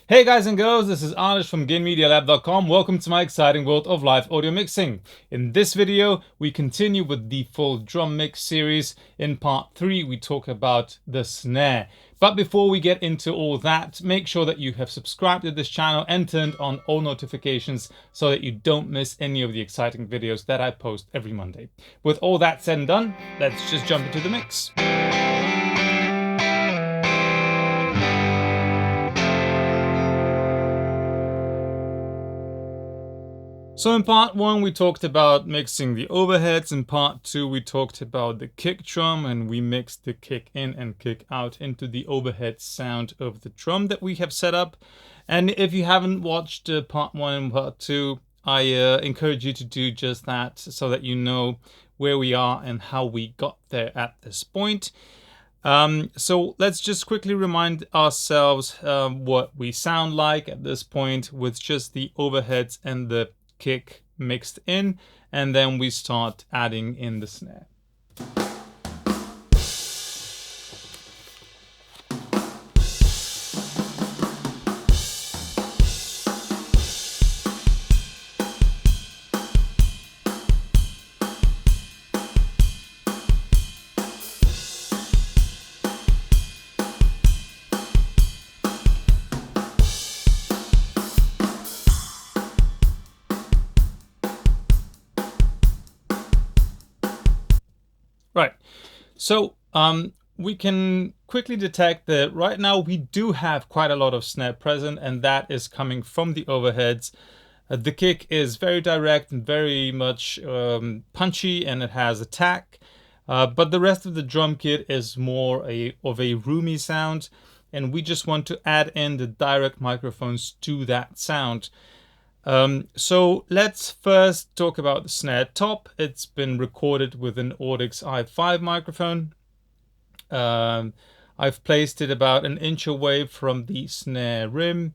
Hey guys and girls, this is Anish from gainmedialab.com. Welcome to my exciting world of live audio mixing. In this video, we continue with the full drum mix series. In part 3, we talk about the snare. But before we get into all that, make sure that you have subscribed to this channel and turned on all notifications so that you don't miss any of the exciting videos that I post every Monday. With all that said and done, let's just jump into the mix. So in part 1 we talked about mixing the overheads, in part 2 we talked about the kick drum and we mixed the kick in and kick out into the overhead sound of the drum that we have set up. And if you haven't watched part 1 and part 2, I encourage you to do just that so that you know where we are and how we got there at this point. So let's just quickly remind ourselves what we sound like at this point with just the overheads and the kick mixed in, and then we start adding in the snare. Right, so we can quickly detect that right now we do have quite a lot of snare present, and that is coming from the overheads. The kick is very direct and very much punchy, and it has attack, but the rest of the drum kit is more of a roomy sound, and we just want to add in the direct microphones to that sound. So let's first talk about the snare top. It's been recorded with an Audix i5 microphone. I've placed it about an inch away from the snare rim,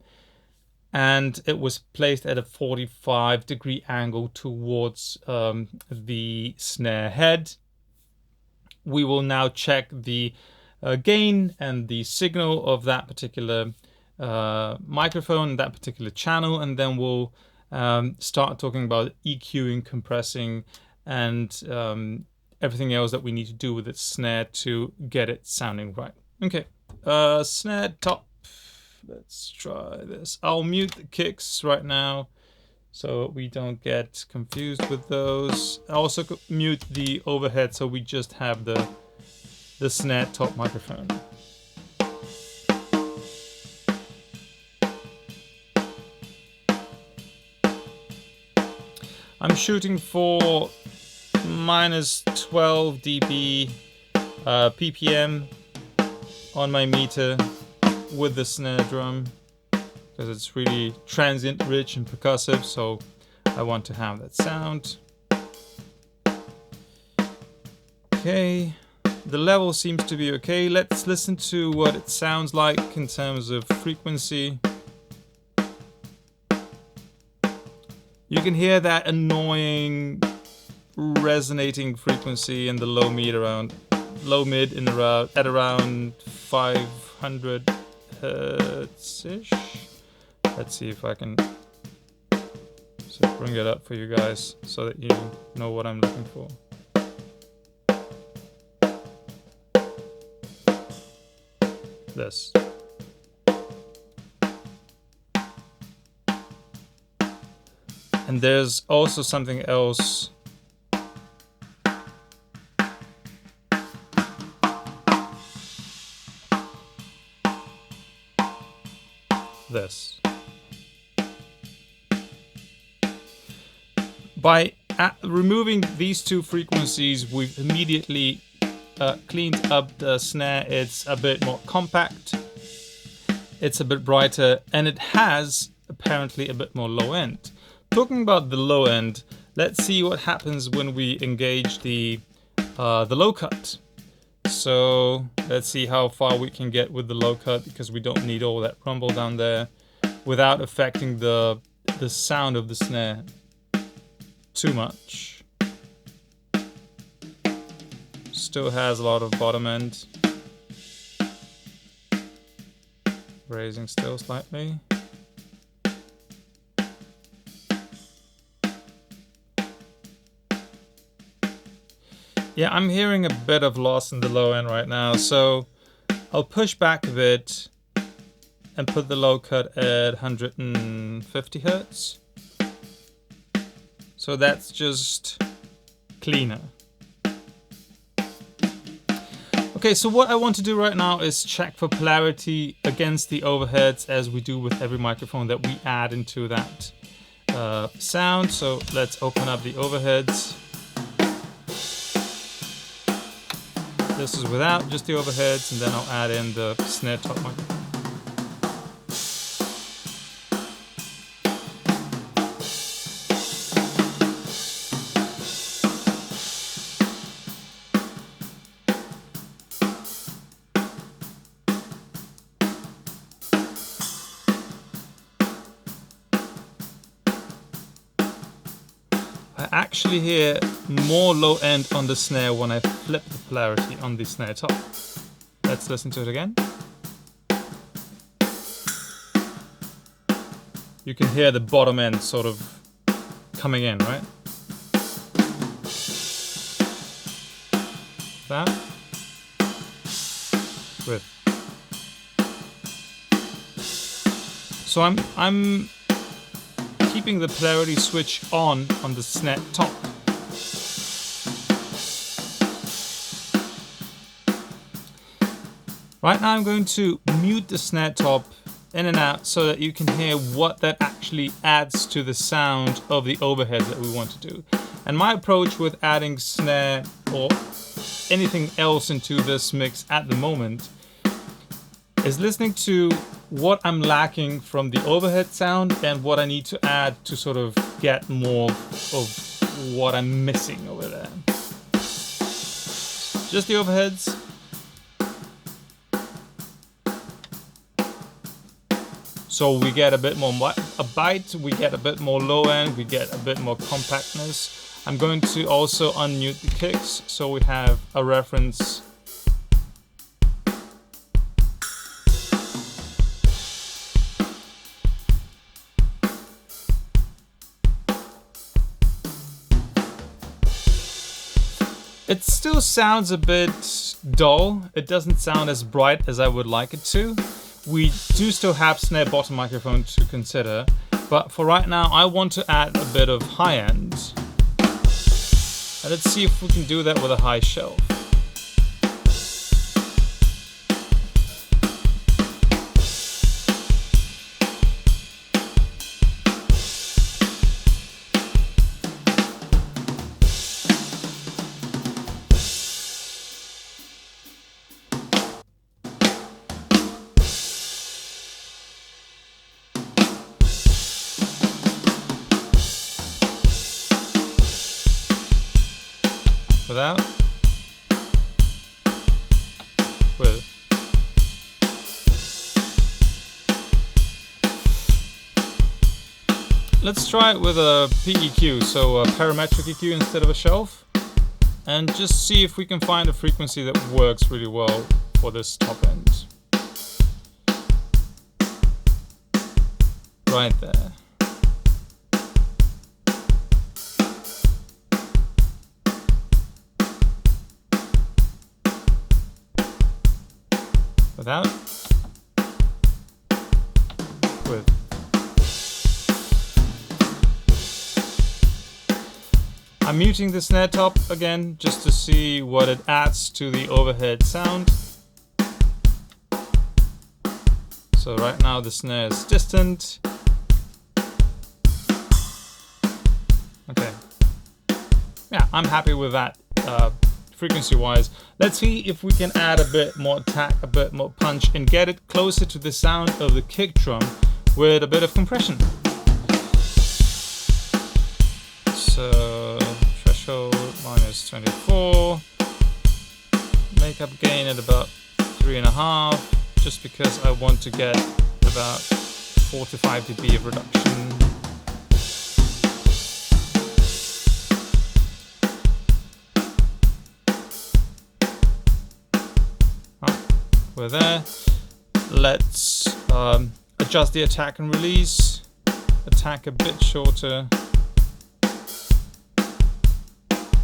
and it was placed at a 45-degree angle towards the snare head. We will now check the gain and the signal of that particular microphone, that particular channel, and then we'll start talking about EQing, compressing, and everything else that we need to do with the snare to get it sounding right. Okay, snare top. Let's try this. I'll mute the kicks right now so we don't get confused with those. I also mute the overhead so we just have the snare top microphone. I'm shooting for minus 12 dB ppm on my meter with the snare drum because it's really transient rich and percussive, so I want to have that sound. Okay, the level seems to be okay. Let's listen to what it sounds like in terms of frequency. You can hear that annoying resonating frequency in the low mid at around 500 hertz-ish. Let's see if I can bring it up for you guys so that you know what I'm looking for. This. And there's also something else. This. By removing these two frequencies, we've immediately cleaned up the snare. It's a bit more compact, it's a bit brighter, and it has apparently a bit more low end. Talking about the low end, let's see what happens when we engage the low cut. So let's see how far we can get with the low cut, because we don't need all that rumble down there without affecting the sound of the snare too much. Still has a lot of bottom end. Raising still slightly. Yeah, I'm hearing a bit of loss in the low end right now, so I'll push back a bit and put the low cut at 150 Hertz. So that's just cleaner. Okay, so what I want to do right now is check for polarity against the overheads, as we do with every microphone that we add into that sound. So let's open up the overheads. This is without just the overheads, and then I'll add in the snare top microphone. I actually hear more low end on the snare when I flip the polarity on the snare top. Let's listen to it again. You can hear the bottom end sort of coming in, right? That. With. So I'm keeping the polarity switch on the snare top. Right now I'm going to mute the snare top in and out so that you can hear what that actually adds to the sound of the overhead that we want to do. And my approach with adding snare or anything else into this mix at the moment is listening to what I'm lacking from the overhead sound and what I need to add to sort of get more of what I'm missing over there. Just the overheads. So we get a bit more a bite, we get a bit more low end, we get a bit more compactness. I'm going to also unmute the kicks so we have a reference. It still sounds a bit dull. It doesn't sound as bright as I would like it to. We do still have snare bottom microphone to consider, but for right now I want to add a bit of high end. And let's see if we can do that with a high shelf. Without, with. Let's try it with a PEQ, so a parametric EQ instead of a shelf, and just see if we can find a frequency that works really well for this top end. Right there. Without, with. I'm muting the snare top again just to see what it adds to the overhead sound. So right now the snare is distant. Okay. Yeah, I'm happy with that. Frequency wise, let's see if we can add a bit more attack, a bit more punch, and get it closer to the sound of the kick drum with a bit of compression. So threshold -24, makeup gain at about 3.5, just because I want to get about 4 to 5 dB of reduction. We're there. Let's adjust the attack and release. Attack a bit shorter.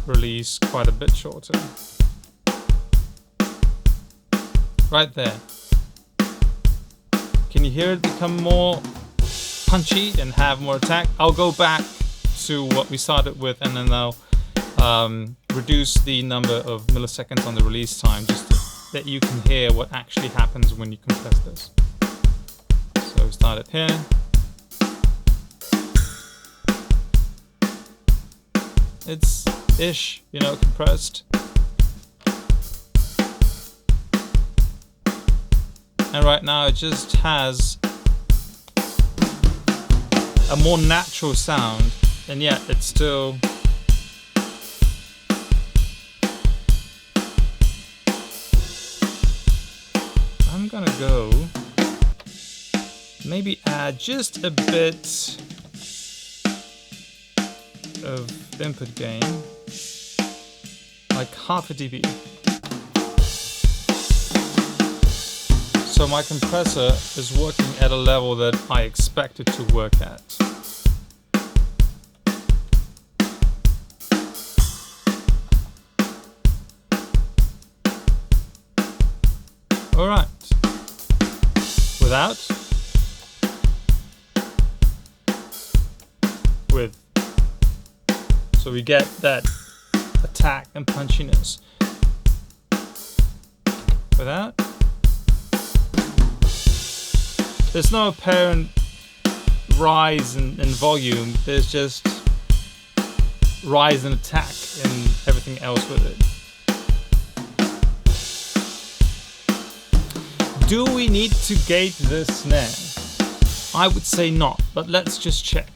release quite a bit shorter. Right there. Can you hear it become more punchy and have more attack? I'll go back to what we started with, and then I'll reduce the number of milliseconds on the release time, just that you can hear what actually happens when you compress this. So we started here. It's ish, you know, compressed. And right now it just has a more natural sound, and yet it's still I'm gonna go maybe add just a bit of input gain, like half a dB. So my compressor is working at a level that I expect it to work at. Alright. Without. With. So we get that attack and punchiness. Without. There's no apparent rise in volume, there's just rise in attack and everything else with it. Do we need to gate the snare? I would say not, but let's just check.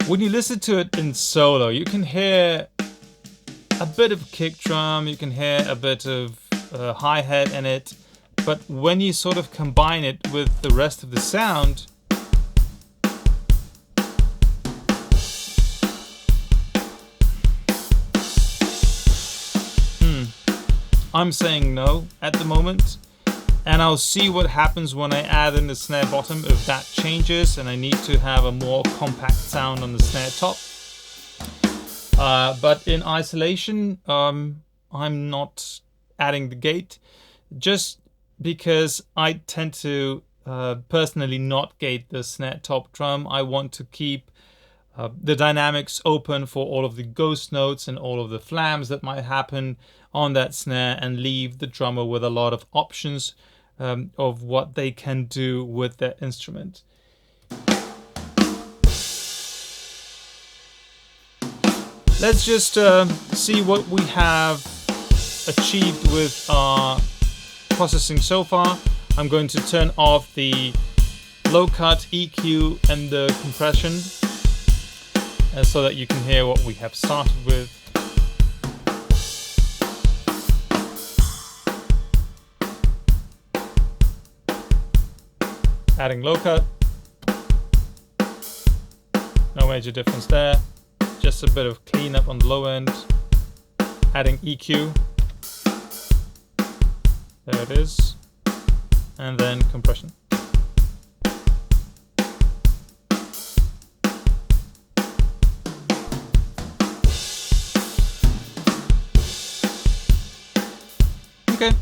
When you listen to it in solo, you can hear a bit of kick drum, you can hear a bit of hi-hat in it, but when you sort of combine it with the rest of the sound, I'm saying no at the moment, and I'll see what happens when I add in the snare bottom, if that changes and I need to have a more compact sound on the snare top. But in isolation, I'm not adding the gate, just because I tend to personally not gate the snare top drum. I want to keep the dynamics open for all of the ghost notes and all of the flams that might happen on that snare, and leave the drummer with a lot of options of what they can do with their instrument. Let's just see what we have achieved with our processing so far. I'm going to turn off the low cut, EQ and the compression so that you can hear what we have started with. Adding low cut. No major difference there. Just a bit of cleanup on the low end. Adding EQ. There it is. And then compression. Okay,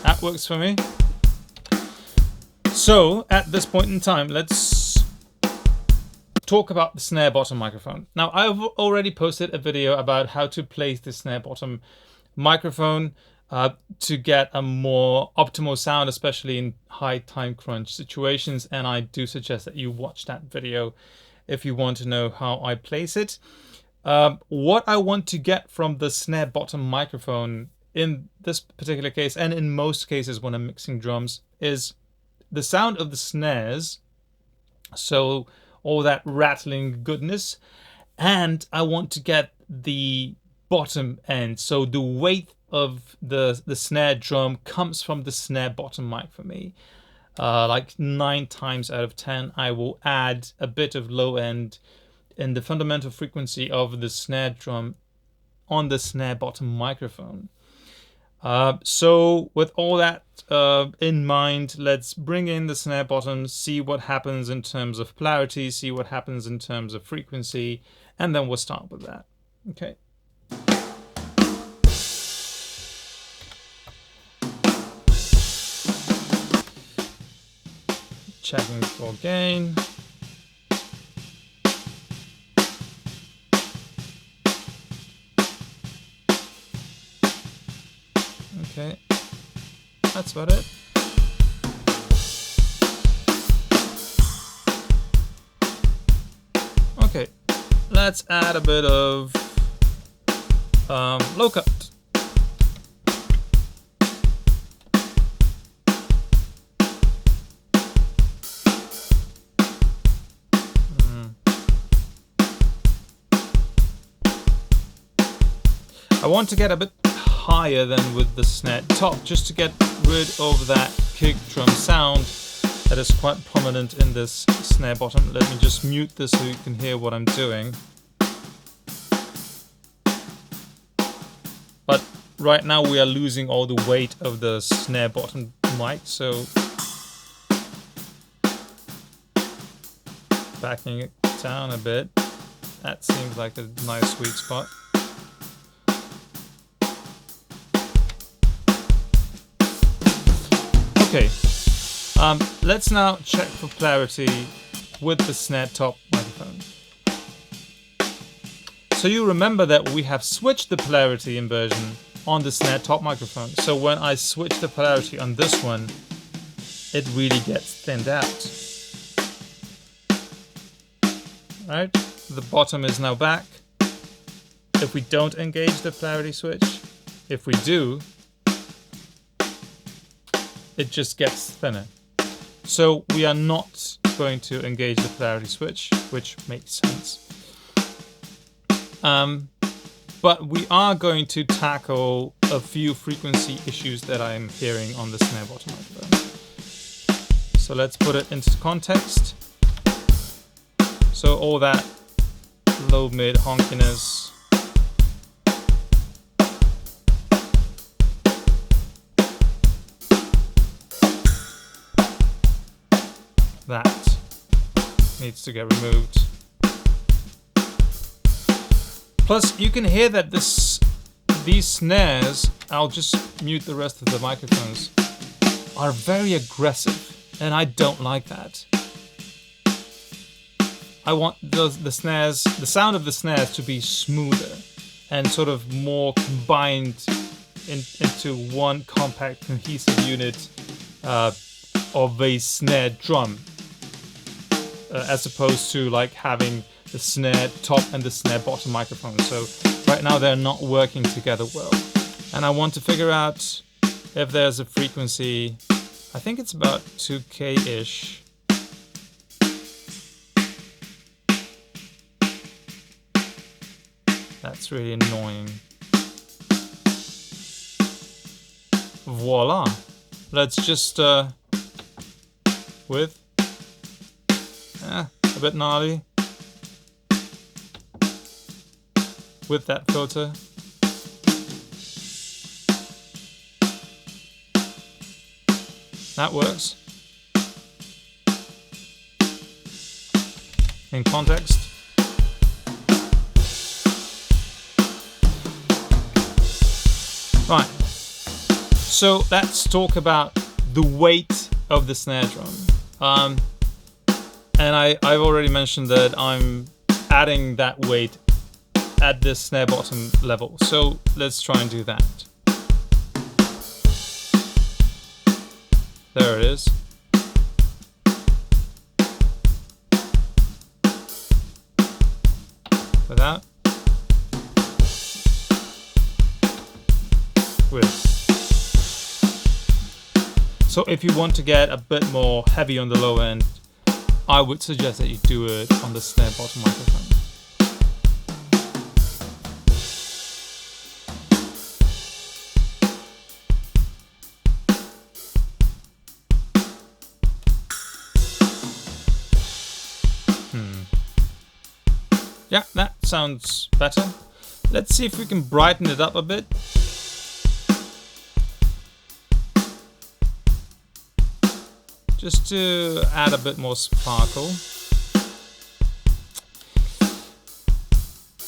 that works for me. So at this point in time, let's talk about the snare bottom microphone. Now, I've already posted a video about how to place the snare bottom microphone to get a more optimal sound, especially in high time crunch situations. And I do suggest that you watch that video if you want to know how I place it. What I want to get from the snare bottom microphone in this particular case, and in most cases when I'm mixing drums, is the sound of the snares. So all that rattling goodness, and I want to get the bottom end, so the weight of the snare drum comes from the snare bottom mic for me. Like 9 times out of 10 I will add a bit of low end in the fundamental frequency of the snare drum on the snare bottom microphone. So with all that in mind, let's bring in the snare bottom, see what happens in terms of polarity, see what happens in terms of frequency, and then we'll start with that. Okay. Checking for gain. Okay, that's about it. Okay, let's add a bit of low cut. I want to get a bit higher than with the snare top, just to get rid of that kick drum sound that is quite prominent in this snare bottom. Let me just mute this so you can hear what I'm doing. But right now we are losing all the weight of the snare bottom mic, so backing it down a bit. That seems like a nice sweet spot. Okay, let's now check for clarity with the snare top microphone. So you remember that we have switched the polarity inversion on the snare top microphone. So when I switch the polarity on this one, it really gets thinned out. Right? The bottom is now back. If we don't engage the polarity switch, if we do, it just gets thinner. So we are not going to engage the polarity switch, which makes sense. But we are going to tackle a few frequency issues that I'm hearing on the snare bottom microphone. So let's put it into context. So all that low mid honkiness, that needs to get removed. Plus, you can hear that these snares, I'll just mute the rest of the microphones, are very aggressive, and I don't like that. I want the snares, the sound of the snares to be smoother and sort of more combined into one compact, cohesive unit of a snare drum. As opposed to like having the snare top and the snare bottom microphone. So right now they're not working together well. And I want to figure out if there's a frequency, I think it's about 2K-ish. That's really annoying. Voila. Let's just, with a bit gnarly with that filter. That works. In context. Right. So let's talk about the weight of the snare drum. And I've already mentioned that I'm adding that weight at this snare bottom level. So let's try and do that. There it is. Without. With. So if you want to get a bit more heavy on the low end, I would suggest that you do it on the snare bottom microphone. Yeah, that sounds better. Let's see if we can brighten it up a bit. just to add a bit more sparkle.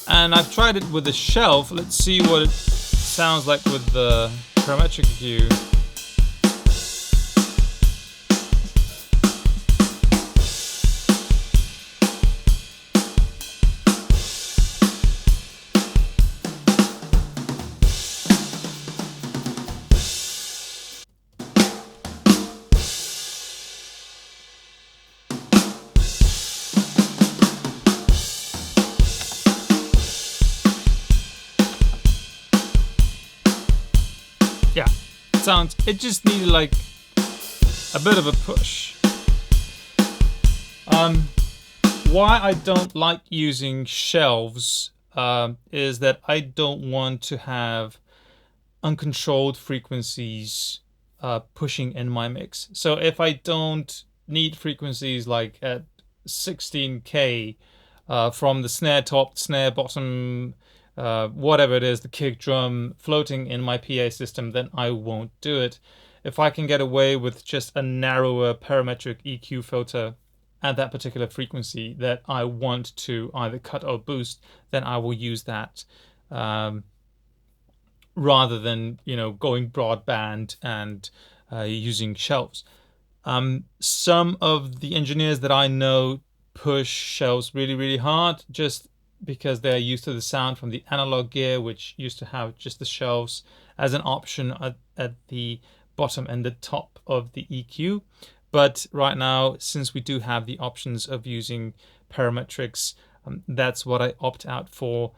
And I've tried it with the shelf. Let's see what it sounds like with the parametric EQ. Yeah, it just needed like a bit of a push. Why I don't like using shelves is that I don't want to have uncontrolled frequencies pushing in my mix. So if I don't need frequencies like at 16K from the snare top, snare bottom, whatever it is, the kick drum floating in my PA system, then I won't do it. If I can get away with just a narrower parametric EQ filter at that particular frequency that I want to either cut or boost, then I will use that rather than, you know, going broadband and using shelves. Some of the engineers that I know push shelves really, really hard just because they're used to the sound from the analog gear, which used to have just the shelves as an option at the bottom and the top of the EQ. But right now, since we do have the options of using parametrics, that's what I opt out for.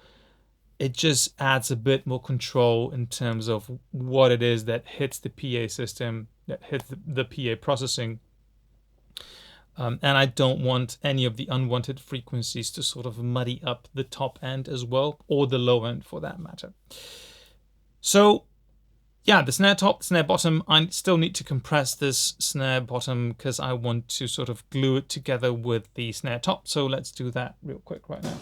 It just adds a bit more control in terms of what it is that hits the PA system, that hits the PA processing. And I don't want any of the unwanted frequencies to sort of muddy up the top end as well, or the low end for that matter. So yeah, the snare top, snare bottom, I still need to compress this snare bottom because I want to sort of glue it together with the snare top. So let's do that real quick right now.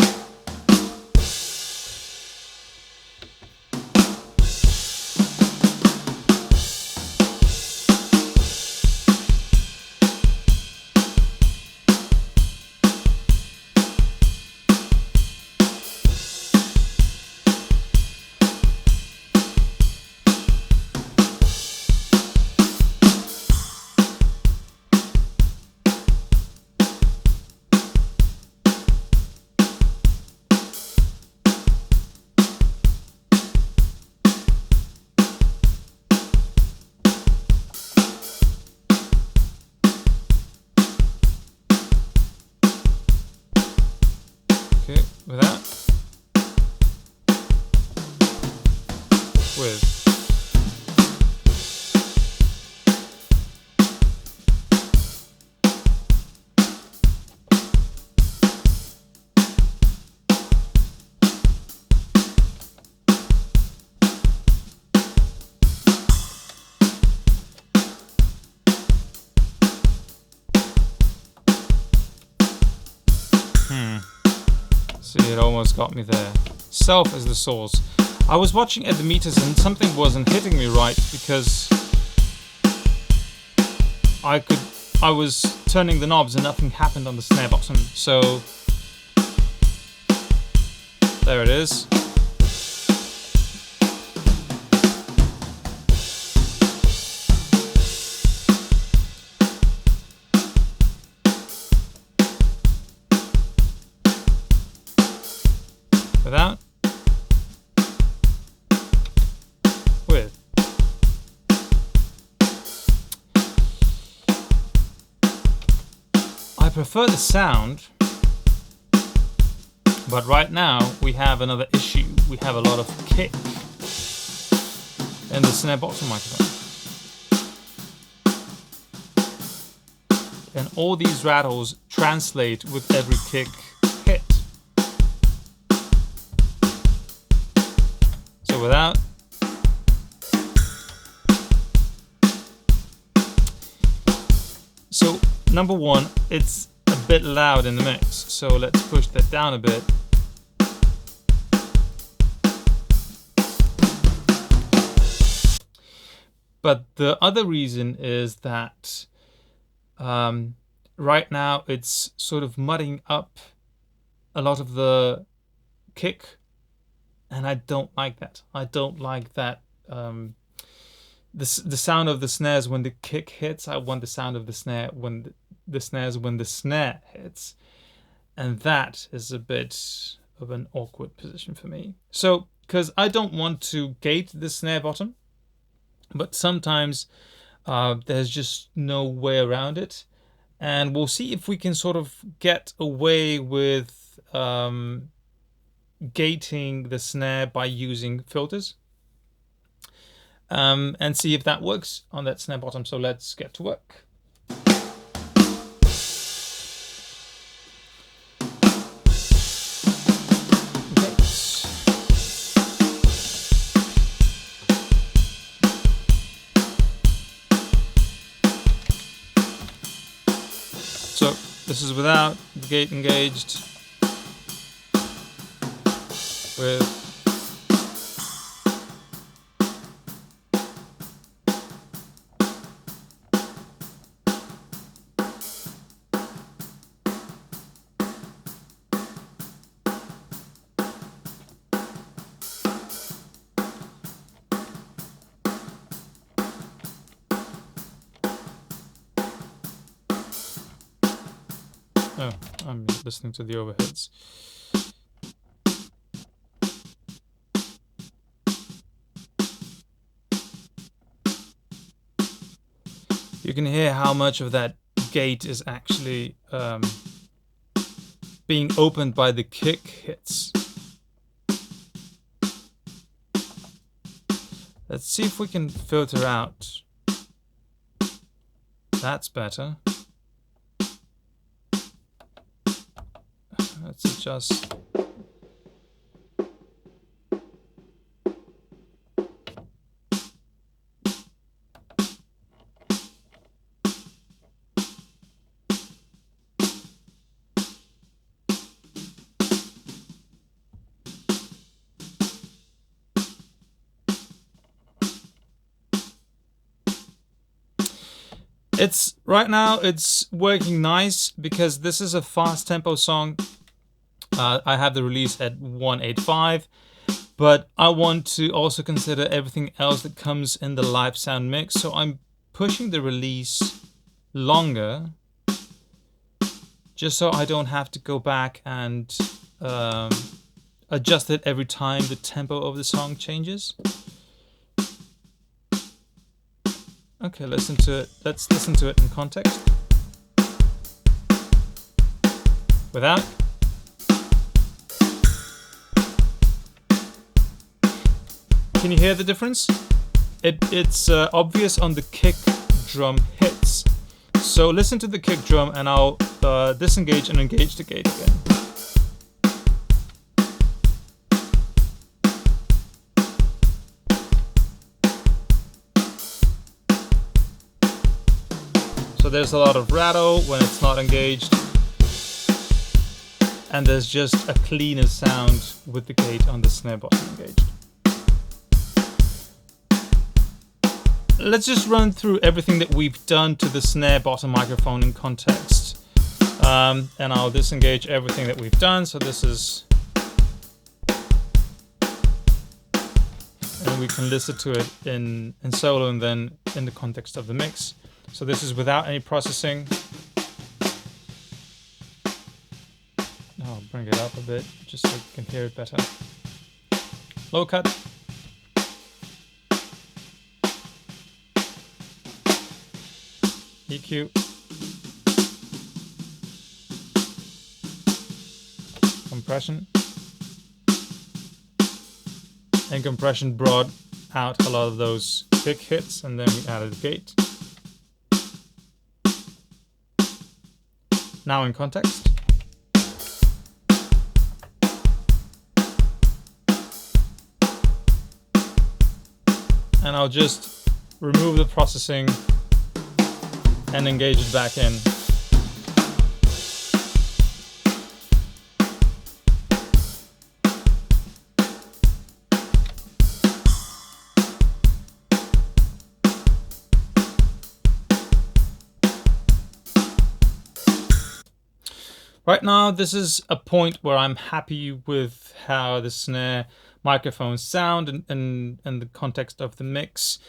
Okay, with that. With. See, it almost got me there. Self is the source. I was watching at the meters and something wasn't hitting me right because I was turning the knobs and nothing happened on the snare bottom. So there it is. Without, with. I prefer the sound, but right now we have another issue. We have a lot of kick in the snare bottom microphone. And all these rattles translate with every kick hit. So without. So number one, it's a bit loud in the mix. So let's push that down a bit. But the other reason is that Right now it's sort of mudding up a lot of the kick, and I don't like that. I don't like that. The sound of the snares when the kick hits. I want the sound of the snare when the snares when the snare hits, and that is a bit of an awkward position for me. So, because I don't want to gate the snare bottom, but sometimes there's just no way around it, and we'll see if we can sort of get away with gating the snare by using filters. And see if that works on that snare bottom. So let's get to work. Okay. So this is without the gate engaged, with oh, I'm listening to the overheads. You can hear how much of that gate is actually being opened by the kick hits. Let's see if we can filter out. That's better. Let's adjust. Right now it's working nice because this is a fast tempo song. I have the release at 185, but I want to also consider everything else that comes in the live sound mix. So I'm pushing the release longer, just so I don't have to go back and adjust it every time the tempo of the song changes. Okay, let's listen to it in context. Without. Can you hear the difference? It's obvious on the kick drum hits. So listen to the kick drum and I'll disengage and engage the gate again. So there's a lot of rattle when it's not engaged, and there's just a cleaner sound with the gate on the snare bottom engaged. Let's just run through everything that we've done to the snare bottom microphone in context, and I'll disengage everything that we've done. So this is, and we can listen to it in solo and then in the context of the mix. So this is without any processing. I'll bring it up a bit just so you can hear it better. Low cut. EQ. Compression. And compression brought out a lot of those kick hits, and then we added a gate. Now in context. And I'll just remove the processing and engage it back in. Right now, this is a point where I'm happy with how the snare microphones sound and the context of the mix,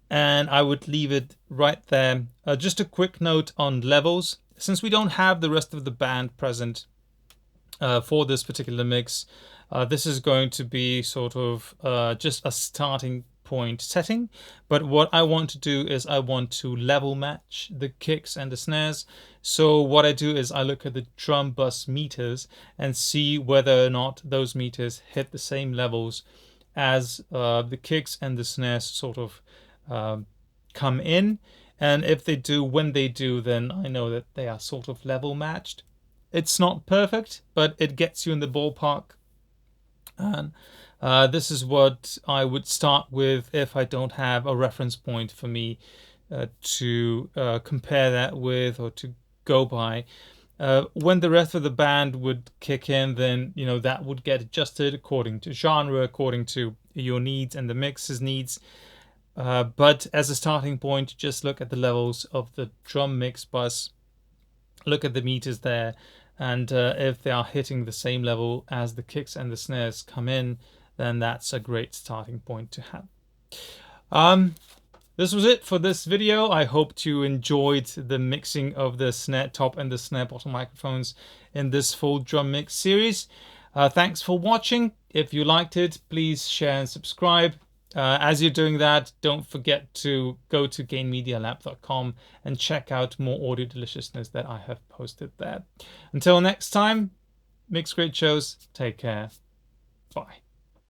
and I would leave it right there. Just a quick note on levels. Since we don't have the rest of the band present for this particular mix, this is going to be sort of just a starting point setting. But what I want to do is I want to level match the kicks and the snares. So what I do is I look at the drum bus meters and see whether or not those meters hit the same levels as the kicks and the snares sort of come in. And if they do, when they do, then I know that they are sort of level matched. It's not perfect, but it gets you in the ballpark. And this is what I would start with if I don't have a reference point for me to compare that with or to go by. When the rest of the band would kick in, then that would get adjusted according to genre, according to your needs and the mix's needs. But as a starting point, just look at the levels of the drum mix bus, look at the meters there, and if they are hitting the same level as the kicks and the snares come in, then that's a great starting point to have. This was it for this video. I hope you enjoyed the mixing of the snare top and the snare bottom microphones in this full drum mix series. Thanks for watching. If you liked it, please share and subscribe. As you're doing that, don't forget to go to gainmedialab.com and check out more audio deliciousness that I have posted there. Until next time, mix great shows. Take care. Bye.